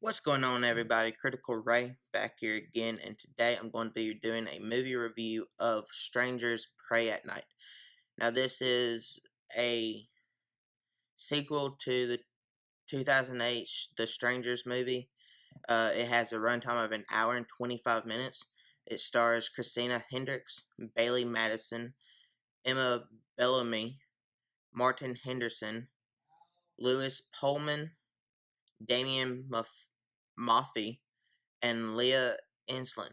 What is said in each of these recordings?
What's going on, everybody? Critical Ray back here again, and today I'm going to be doing a movie review of Strangers Prey at Night. Now, this is a sequel to the 2008 The Strangers movie. It has a runtime of an hour and 25 minutes. It stars Christina Hendricks, Bailey Madison, Emma Bellamy, Martin Henderson, Lewis Pullman, Damien Maffei, and Leah Enslin.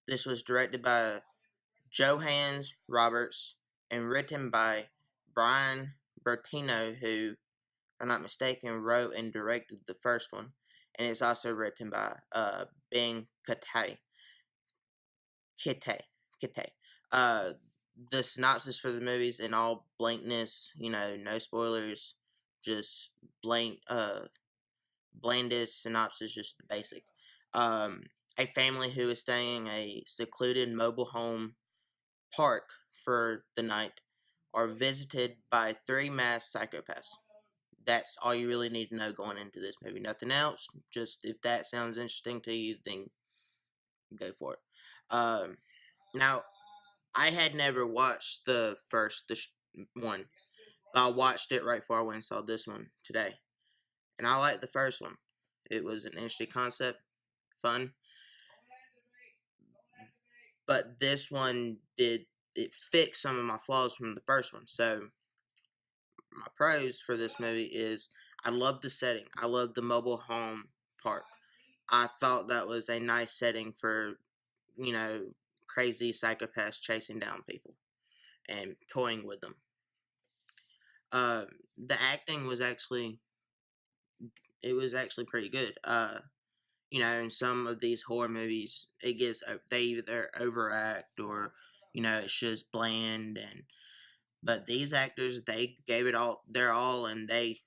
This was directed by Johannes Roberts and written by Brian Bertino, who, if I'm not mistaken, wrote and directed the first one. And it's also written by Ben Kittay. Kittay. Uh, the synopsis for the movies in all blankness, no spoilers, just blandest synopsis, just the basic. Um, a family who is staying a secluded mobile home park for the night are visited by three masked psychopaths. That's all you really need to know going into this movie. Nothing else. Just if that sounds interesting to you, then go for it. Now, I had never watched the one. I watched it right before I went and saw this one today. And I liked the first one. It was an interesting concept, fun. But this one it fixed some of my flaws from the first one. So my pros for this movie is I love the setting. I love the mobile home park. I thought that was a nice setting for, crazy psychopaths chasing down people and toying with them. The acting was actually pretty good. In some of these horror movies, they either overact or it's just bland, but these actors, they gave it all their all, and they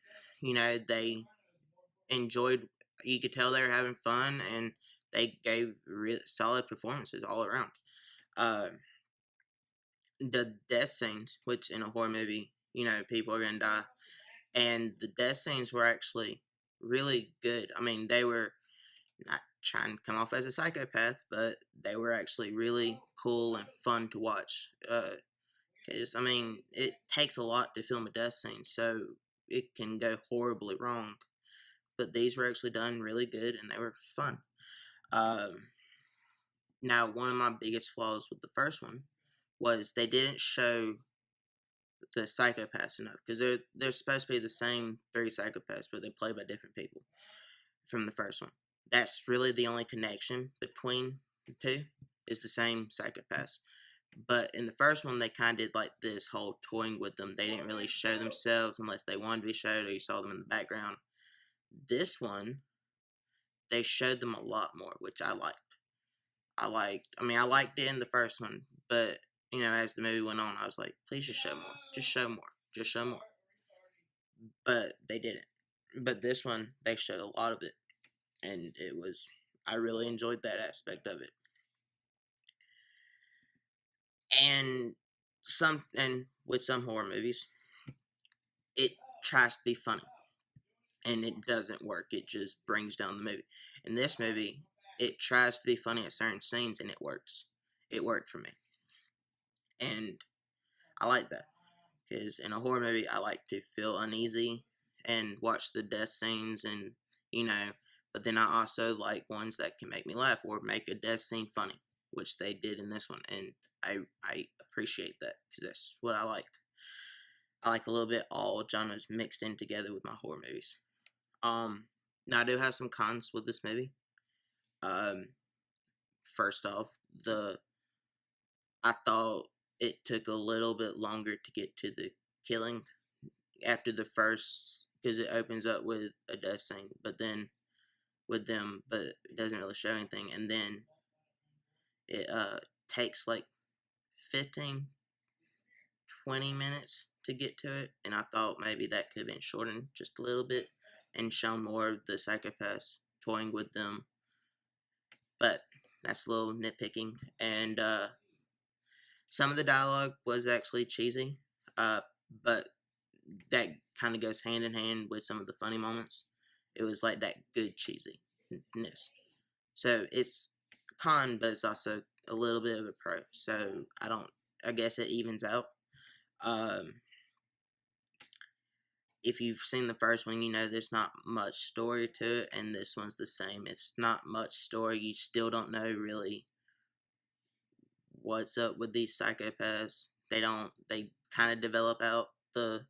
enjoyed. You could tell they were having fun, and they gave really solid performances all around. Uh, the death scenes, which in a horror movie, people are gonna die, and the death scenes were actually really good. I mean, they were not trying to come off as a psychopath, but they were actually really cool and fun to watch. Because, I mean, it takes a lot to film a death scene, so it can go horribly wrong. But these were actually done really good, and they were fun. Um, Now, one of my biggest flaws with the first one was they didn't show the psychopaths enough, because they're supposed to be the same three psychopaths, but they play by different people from the first one. That's really the only connection between the two, is the same psychopaths. But in the first one, they kind of did like this whole toying with them. They didn't really show themselves unless they wanted to be showed, or you saw them in the background. This one, they showed them a lot more, which I liked. I liked it in the first one, but as the movie went on, I was like, please just show more, just show more, just show more. But they didn't. But this one, they showed a lot of it, and I really enjoyed that aspect of it. And with some horror movies, it tries to be funny, and it doesn't work. It just brings down the movie. In this movie, it tries to be funny at certain scenes, and it works. It worked for me, and I like that, because in a horror movie, I like to feel uneasy and watch the death scenes, and you know. But then I also like ones that can make me laugh or make a death scene funny, which they did in this one, and I appreciate that, because that's what I like. I like a little bit all genres mixed in together with my horror movies. Now I do have some cons with this movie. Um, First off, the I thought it took a little bit longer to get to the killing after the first, because it opens up with a death scene, but then but it doesn't really show anything, and then it takes like 15, 20 minutes to get to it, and I thought maybe that could have been shortened just a little bit and shown more of the psychopaths toying with them, but that's a little nitpicking, and some of the dialogue was actually cheesy, but that kind of goes hand in hand with some of the funny moments. It was like that good cheesy, So it's con, but it's also a little bit of a pro. So I guess it evens out. Um, if you've seen the first one, you know there's not much story to it, and this one's the same. It's not much story. You still don't know really what's up with these psychopaths. They kind of develop out the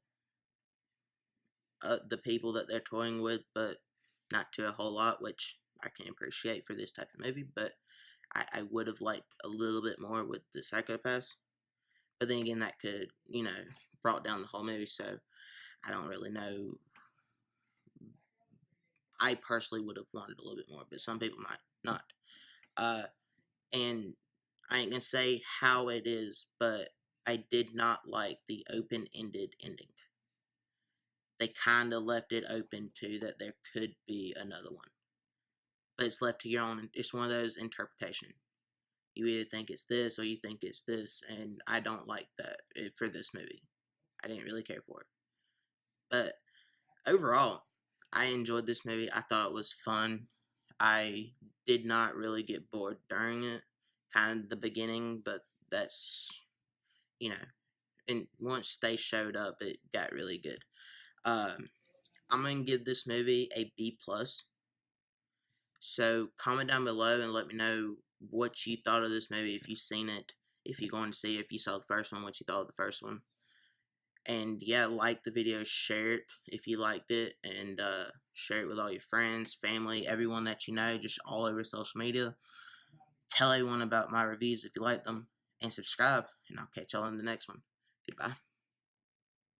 people that they're toying with, but not to a whole lot, which I can appreciate for this type of movie. But I would have liked a little bit more with the psychopaths. But then again, that could, brought down the whole movie. So I don't really know. I personally would have wanted a little bit more, but some people might not. Uh, and I ain't gonna say how it is, but I did not like the open-ended ending. They kind of left it open to that there could be another one, but it's left to your own. It's one of those interpretation. You either think it's this or you think it's this, and I don't like that for this movie. I didn't really care for it, but overall, I enjoyed this movie. I thought it was fun. I did not really get bored during it, kind of the beginning, but that's, you know, and once they showed up, it got really good. Um, I'm gonna give this movie a B plus. So comment down below and let me know what you thought of this movie. If you've seen it, if you're going to see it, if you saw the first one, what you thought of the first one. And yeah, like the video, share it if you liked it, and share it with all your friends, family, everyone that you know, just all over social media. Tell everyone about my reviews if you like them, and subscribe, and I'll catch y'all in the next one. Goodbye.